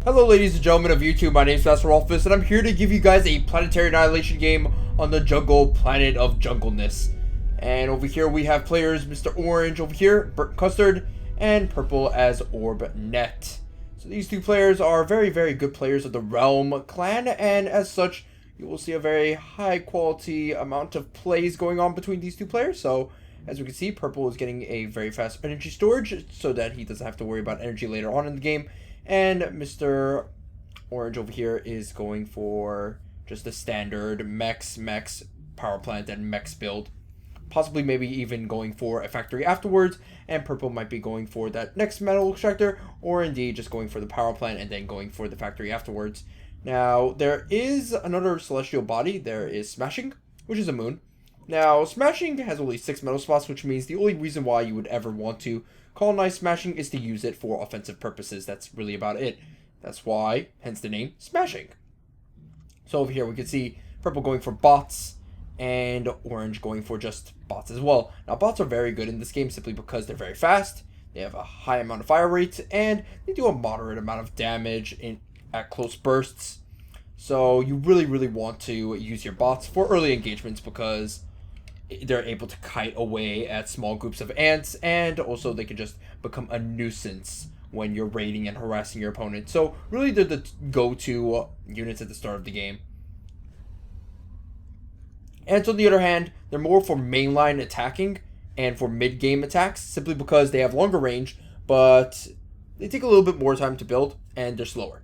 Hello ladies and gentlemen of YouTube, my name is MasterOfRoflness and I'm here to give you guys a Planetary Annihilation game on the jungle planet of jungleness. And over here we have players Mr. Orange over here, Burntcustard, and Purple as OrbNet. So these two players are very good players of the Realm clan, and as such you will see a very high quality amount of plays going on between these two players. So as we can see, Purple is getting a very fast energy storage so that he doesn't have to worry about energy later on in the game. And Mr. Orange over here is going for just the standard mechs, power plant, and mechs build. Possibly maybe even going for a factory afterwards. And Purple might be going for that next metal extractor, or indeed just going for the power plant and then going for the factory afterwards. Now, there is another celestial body. There is Smashing, which is a moon. Now, Smashing has only 6 metal spots, which means the only reason why you would ever want to colonize Smashing is to use it for offensive purposes. That's really about it. That's why, hence the name, Smashing. So over here we can see Purple going for bots and Orange going for just bots as well. Now, bots are very good in this game simply because they're very fast, they have a high amount of fire rate, and they do a moderate amount of damage at close bursts. So you really want to use your bots for early engagements because they're able to kite away at small groups of ants, and also they can just become a nuisance when you're raiding and harassing your opponent. So really they're the go-to units at the start of the game. Ants, on the other hand, they're more for mainline attacking and for mid-game attacks, simply because they have longer range, but they take a little bit more time to build, and they're slower.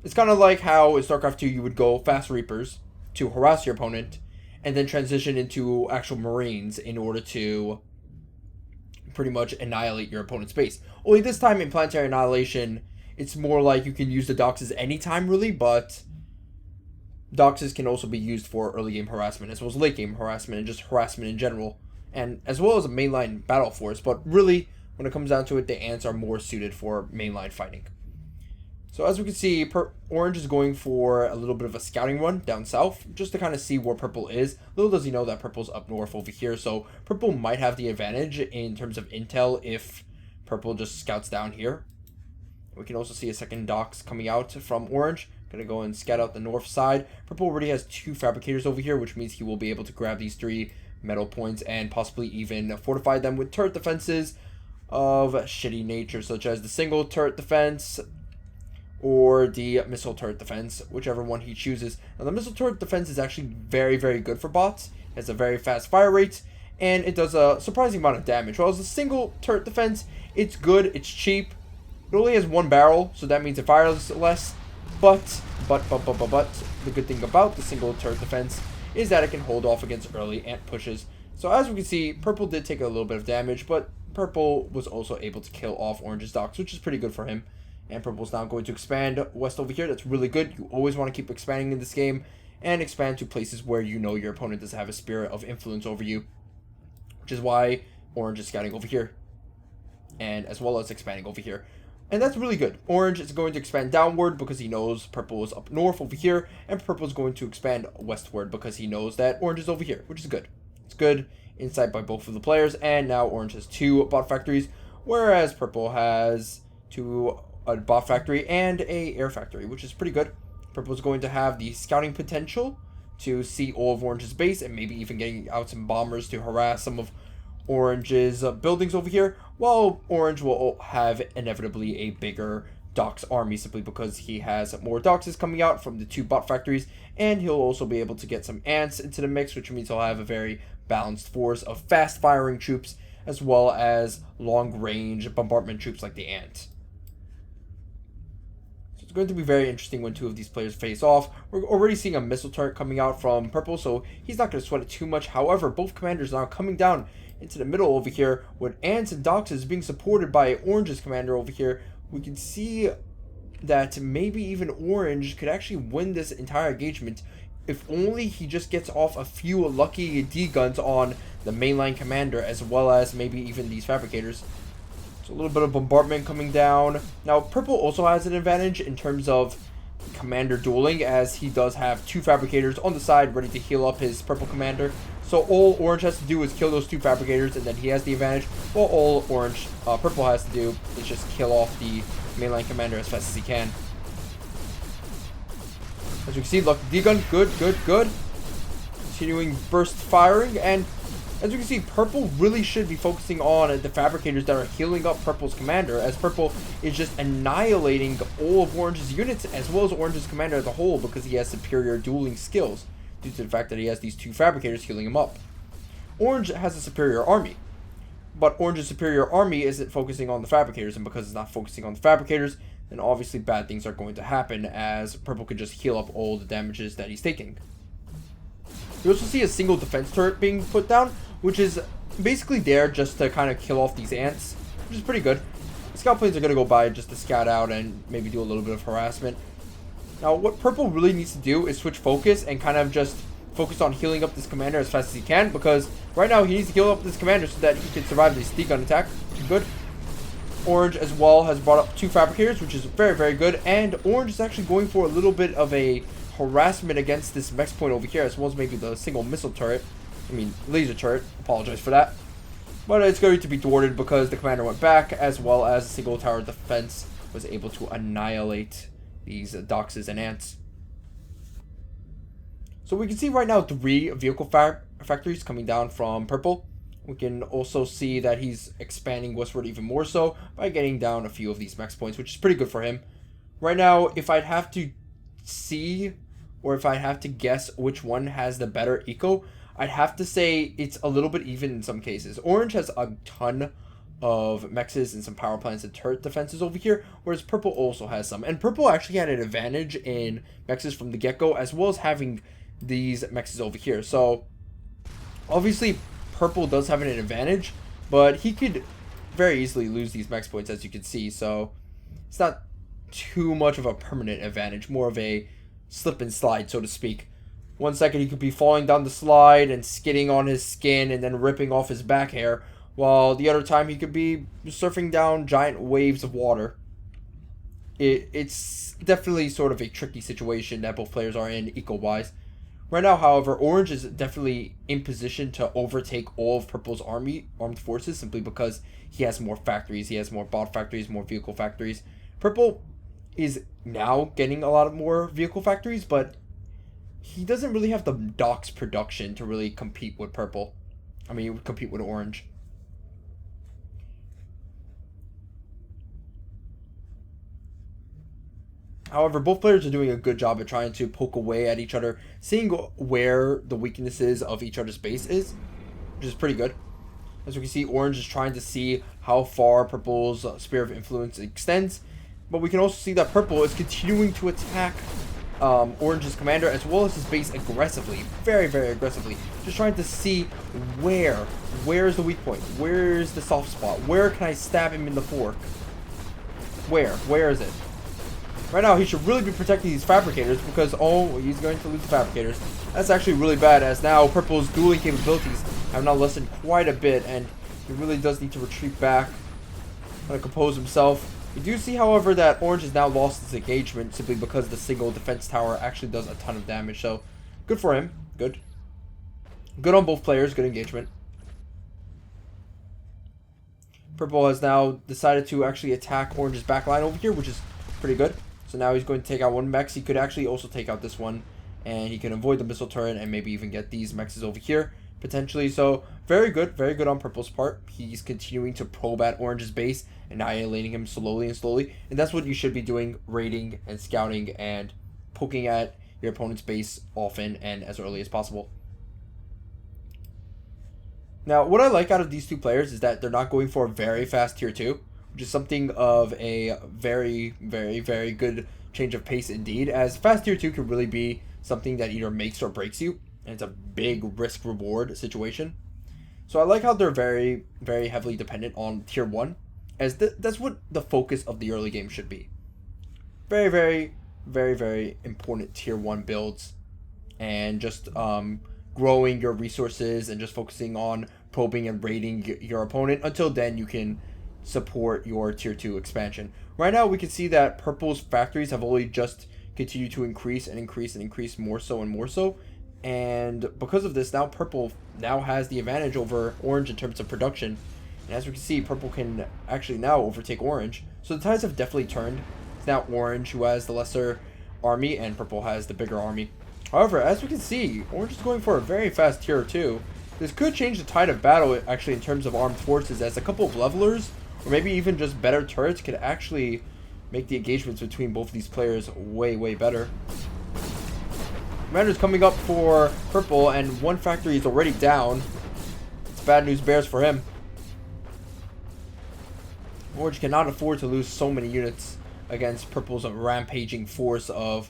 It's kind of like how in StarCraft 2 you would go Fast Reapers to harass your opponent, and then transition into actual Marines in order to pretty much annihilate your opponent's base. Only this time in Planetary Annihilation, it's more like you can use the Doxes anytime really, but Doxes can also be used for early game harassment as well as late game harassment and just harassment in general, and as well as a mainline battle force. But really, when it comes down to it, the ants are more suited for mainline fighting. So as we can see, Orange is going for a little bit of a scouting run down south, just to kind of see where Purple is. Little does he know that Purple's up north over here, so Purple might have the advantage in terms of intel if Purple just scouts down here. We can also see a second Dox coming out from Orange. Gonna go and scout out the north side. Purple already has 2 fabricators over here, which means he will be able to grab these 3 metal points and possibly even fortify them with turret defenses of shitty nature, such as the single turret defense or the missile turret defense, whichever one he chooses. Now, the missile turret defense is actually very good for bots. It has a very fast fire rate, and it does a surprising amount of damage. While as the single turret defense, it's good, it's cheap. It only has 1 barrel, so that means it fires less. But the good thing about the single turret defense is that it can hold off against early ant pushes. So as we can see, Purple did take a little bit of damage, but Purple was also able to kill off Orange's Dox, which is pretty good for him. And Purple's now going to expand west over here. That's really good. You always want to keep expanding in this game and expand to places where you know your opponent doesn't have a spirit of influence over you, which is why Orange is scouting over here and as well as expanding over here. And that's really good. Orange is going to expand downward because he knows Purple is up north over here, and Purple is going to expand westward because he knows that Orange is over here, which is good. It's good insight by both of the players, and now Orange has 2 bot factories, whereas Purple has 2 a bot factory and a air factory, which is pretty good. Purple is going to have the scouting potential to see all of Orange's base and maybe even getting out some bombers to harass some of Orange's buildings over here, while Orange will have inevitably a bigger Dox army simply because he has more Doxes coming out from the 2 bot factories, and he'll also be able to get some ants into the mix, which means he'll have a very balanced force of fast firing troops as well as long range bombardment troops like the ant. It's going to be very interesting when 2 of these players face off. We're already seeing a missile turret coming out from Purple, so he's not going to sweat it too much. However, both commanders are now coming down into the middle over here with ants and Doxes being supported by Orange's commander over here. We can see that maybe even Orange could actually win this entire engagement if only he just gets off a few lucky D-guns on the mainline commander as well as maybe even these fabricators. A little bit of bombardment coming down. Now, Purple also has an advantage in terms of commander dueling, as he does have 2 fabricators on the side ready to heal up his Purple commander. So all Orange has to do is kill those 2 fabricators, and then he has the advantage. While all Purple has to do is just kill off the mainline commander as fast as he can. As you can see, look, D-gun, good, good, good. Continuing burst firing, and as you can see, purple really should be focusing on the fabricators that are healing up purple's commander, as purple is just annihilating all of orange's units as well as orange's commander as a whole, because he has superior dueling skills due to the fact that he has these two fabricators healing him up. Orange has a superior army, but orange's superior army isn't focusing on the fabricators, and because it's not focusing on the fabricators, then obviously bad things are going to happen, as purple could just heal up all the damages that he's taking. You also see a single defense turret being put down, which is basically there just to kind of kill off these ants, which is pretty good. The scout planes are going to go by just to scout out and maybe do a little bit of harassment. Now, what purple really needs to do is switch focus and kind of just focus on healing up this commander as fast as he can, because right now he needs to heal up this commander so that he can survive this D-gun attack. Good. Orange as well has brought up two fabricators, which is very, very good, and orange is actually going for a little bit of a harassment against this mech point over here, as well as maybe the single missile turret. I mean, laser turret. Apologize for that. But it's going to be thwarted because the commander went back, as well as the single tower defense was able to annihilate these doxes and ants. So we can see right now 3 vehicle factories coming down from purple. We can also see that he's expanding westward even more so by getting down a few of these mech points, which is pretty good for him. Right now, if I'd have to see, or if I have to guess which one has the better eco, I'd have to say it's a little bit even in some cases. Orange has a ton of mexes and some power plants and turret defenses over here, whereas purple also has some. And purple actually had an advantage in mexes from the get-go, as well as having these mexes over here. So, obviously, purple does have an advantage, but he could very easily lose these mex points, as you can see. So, it's not too much of a permanent advantage, more of a slip and slide, so to speak. 1 second he could be falling down the slide and skidding on his skin and then ripping off his back hair, while the other time he could be surfing down giant waves of water. It's definitely sort of a tricky situation that both players are in eco-wise. Right now, however, orange is definitely in position to overtake all of purple's armed forces, simply because he has more factories, he has more bot factories, more vehicle factories. Purple is now getting a lot of more vehicle factories, but he doesn't really have the dox production to really compete with purple. I mean, compete with orange. However, both players are doing a good job at trying to poke away at each other, seeing where the weaknesses of each other's base is, which is pretty good. As we can see, orange is trying to see how far purple's sphere of influence extends, but we can also see that purple is continuing to attack orange's commander as well as his base aggressively, very, very aggressively, just trying to see where's the weak point, where's the soft spot, where can I stab him in the fork, where is it? Right now he should really be protecting these fabricators, because he's going to lose the fabricators. That's actually really bad, as now purple's dueling capabilities have now lessened quite a bit, and he really does need to retreat back, trying to compose himself. We do see, however, that orange has now lost his engagement simply because the single defense tower actually does a ton of damage. So, good for him. Good. Good on both players. Good engagement. Purple has now decided to actually attack orange's backline over here, which is pretty good. So now he's going to take out one mech. He could actually also take out this one, and he can avoid the missile turret and maybe even get these mexes over here potentially. So very good on purple's part. He's continuing to probe at orange's base, annihilating him slowly, and that's what you should be doing: raiding and scouting and poking at your opponent's base often and as early as possible. Now, what I like out of these two players is that they're not going for a very fast tier 2, which is something of a very good change of pace indeed, as fast tier 2 can really be something that either makes or breaks you, and it's a big risk reward situation. So I like how they're very heavily dependent on tier 1, as that's what the focus of the early game should be. Very important tier 1 builds, and just growing your resources and just focusing on probing and raiding your opponent. Until then, you can support your tier 2 expansion. Right now, we can see that purple's factories have only just continued to increase more so and more so. And because of this, now purple now has the advantage over orange in terms of production. And as we can see, purple can actually now overtake orange. So the tides have definitely turned. It's now orange who has the lesser army, and purple has the bigger army. However, as we can see, orange is going for a very fast tier 2. This could change the tide of battle, actually, in terms of armed forces, as a couple of levelers, or maybe even just better turrets, could actually make the engagements between both of these players way, way better. Commander's coming up for purple, and one factory is already down. It's bad news bears for him. Orange cannot afford to lose so many units against purple's rampaging force of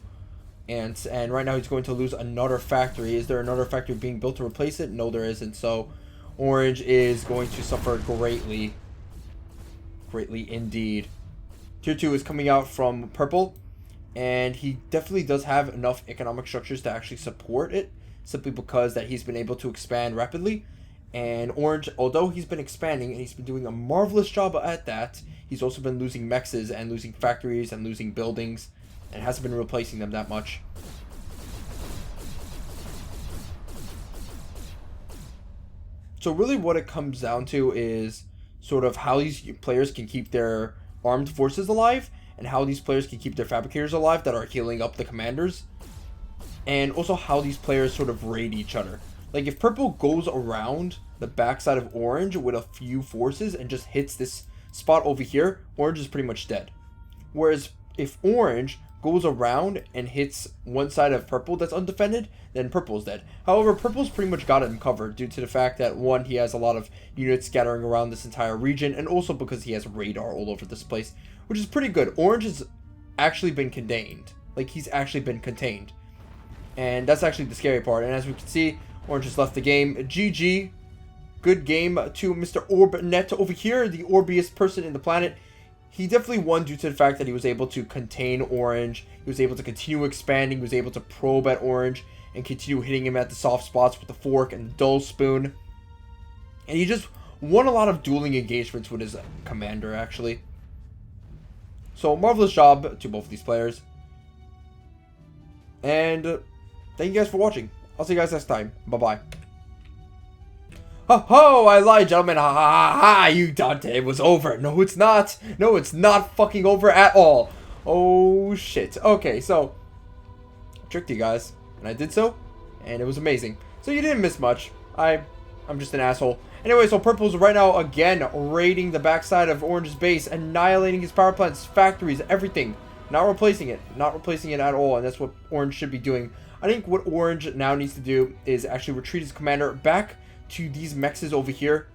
ants, and right now he's going to lose another factory. Is there another factory being built to replace it? No, there isn't. So orange is going to suffer greatly indeed. Tier 2 is coming out from purple, and he definitely does have enough economic structures to actually support it, simply because that he's been able to expand rapidly. And orange, although he's been expanding and he's been doing a marvelous job at that, he's also been losing mexes and losing factories and losing buildings, and hasn't been replacing them that much. So really what it comes down to is sort of how these players can keep their armed forces alive, and how these players can keep their fabricators alive that are healing up the commanders, and also how these players sort of raid each other. Like, if purple goes around the backside of orange with a few forces and just hits this spot over here, orange is pretty much dead. Whereas if orange goes around and hits one side of purple that's undefended, then purple's dead. However, purple's pretty much got him covered due to the fact that, one, he has a lot of units scattering around this entire region, and also because he has radar all over this place, which is pretty good. Orange has actually been contained. Like, he's actually been contained. And that's actually the scary part. And as we can see, orange has left the game. GG. Good game to Mr. OrbNet over here, the orbiest person in the planet. He definitely won due to the fact that he was able to contain orange. He was able to continue expanding. He was able to probe at orange and continue hitting him at the soft spots with the fork and the dull spoon. And he just won a lot of dueling engagements with his commander, actually. So, marvelous job to both of these players. And thank you guys for watching. I'll see you guys next time. Bye-bye. Ho ho! I lied, gentlemen. Ha ha ha ha! You thought it was over. No, it's not. No, it's not fucking over at all. Oh shit. Okay, so I tricked you guys, and I did so, and it was amazing. So you didn't miss much. I'm just an asshole. Anyway, so purple's right now again raiding the backside of orange's base, annihilating his power plants, factories, everything. Not replacing it. Not replacing it at all, and that's what orange should be doing. I think what orange now needs to do is actually retreat his commander back to these mexes over here.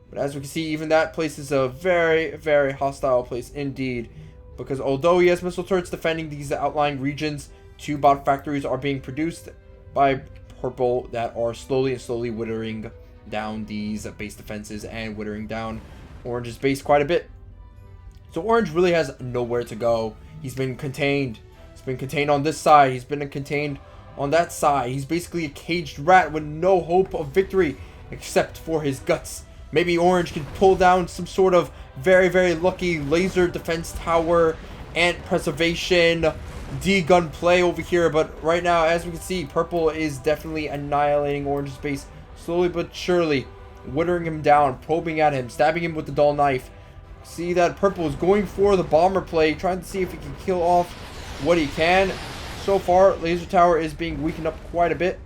But as we can see, even that place is a very, very hostile place indeed. Because although he has missile turrets defending these outlying regions, 2 bot factories are being produced by purple that are slowly withering down these base defenses and withering down orange's base quite a bit. So orange really has nowhere to go. He's been contained. He's been contained on this side. He's been contained on that side. He's basically a caged rat with no hope of victory except for his guts. Maybe orange can pull down some sort of very, very lucky laser defense tower, ant preservation, D-gun play over here. But right now, as we can see, purple is definitely annihilating orange's base slowly but surely, withering him down, probing at him, stabbing him with the dull knife. See that purple is going for the bomber play, trying to see if he can kill off what he can. So far, laser tower is being weakened up quite a bit.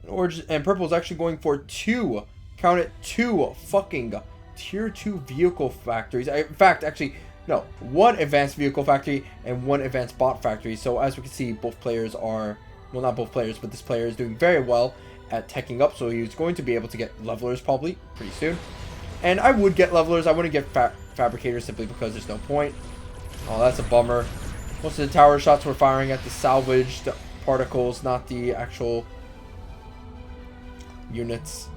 Orange and purple is actually going for 2, count it, 2 fucking tier 2 vehicle factories. In fact, actually, no, 1 advanced vehicle factory and 1 advanced bot factory. So as we can see, both players are, well, not both players, but this player is doing very well at teching up. So he's going to be able to get levelers probably pretty soon. And I would get levelers. I wouldn't get fabricators simply because there's no point. Oh, that's a bummer. Most of the tower shots were firing at the salvaged particles, not the actual units.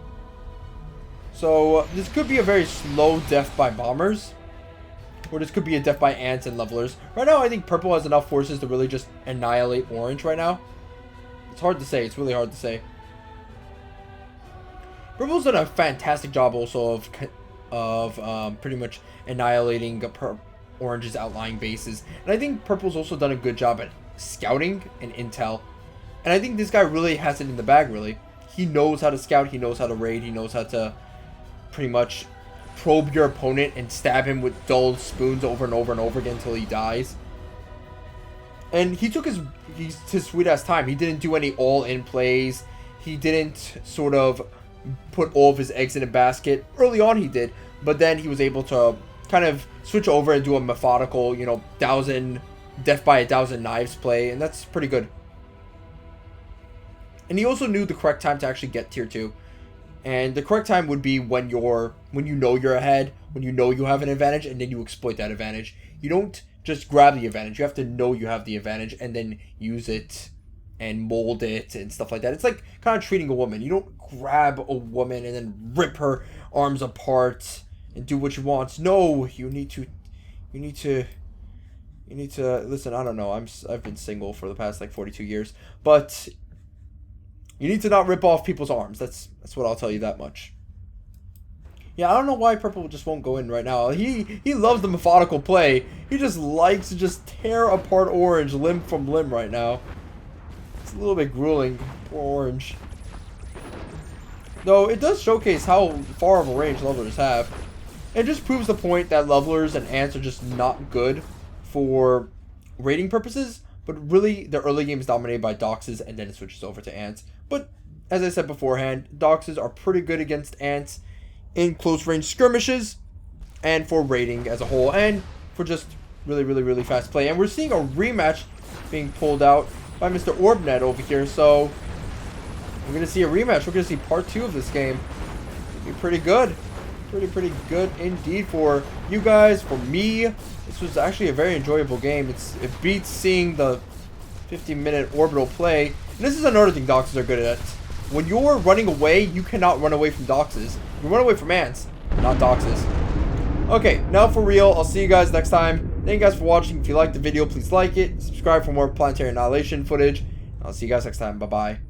So this could be a very slow death by bombers, or this could be a death by ants and levelers. Right now, I think purple has enough forces to really just annihilate orange right now. It's hard to say. It's really hard to say. Purple's done a fantastic job also of pretty much annihilating orange's outlying bases. And I think purple's also done a good job at scouting and intel. And I think this guy really has it in the bag, really. He knows how to scout, he knows how to raid, he knows how to pretty much probe your opponent and stab him with dull spoons over and over and over again until he dies. And he took his sweet ass time. He didn't do any all-in plays. He didn't sort of put all of his eggs in a basket. Early on he did, but then he was able to kind of switch over and do a methodical, you know, death by 1,000 knives play, and that's pretty good. And he also knew the correct time to actually get tier 2. And the correct time would be when you know you're ahead, when you know you have an advantage, and then you exploit that advantage. You don't just grab the advantage. You have to know you have the advantage and then use it and mold it and stuff like that. It's like kind of treating a woman. You don't grab a woman and then rip her arms apart and do what you want. No, you need to listen, I don't know. I've been single for the past like 42 years, but you need to not rip off people's arms. That's what I'll tell you, that much. Yeah, I don't know why purple just won't go in right now. He loves the methodical play. He just likes to just tear apart orange limb from limb right now. It's a little bit grueling. Poor orange. Though it does showcase how far of a range levelers have. It just proves the point that levelers and ants are just not good for rating purposes. But really, the early game is dominated by doxes, and then it switches over to ants. But as I said beforehand, doxes are pretty good against ants in close range skirmishes, and for rating as a whole, and for just really fast play. And we're seeing a rematch being pulled out by Mr. OrbNet over here, so we're going to see a rematch. We're going to see part 2 of this game. It'll be pretty good. Pretty good indeed for you guys. For me, this was actually a very enjoyable game. It beats seeing the 50-minute orbital play. And this is another thing doxes are good at. When you're running away, you cannot run away from doxes. You run away from ants, not doxes. Okay, now for real, I'll see you guys next time. Thank you guys for watching. If you liked the video, please like it. Subscribe for more Planetary Annihilation footage. I'll see you guys next time. Bye-bye.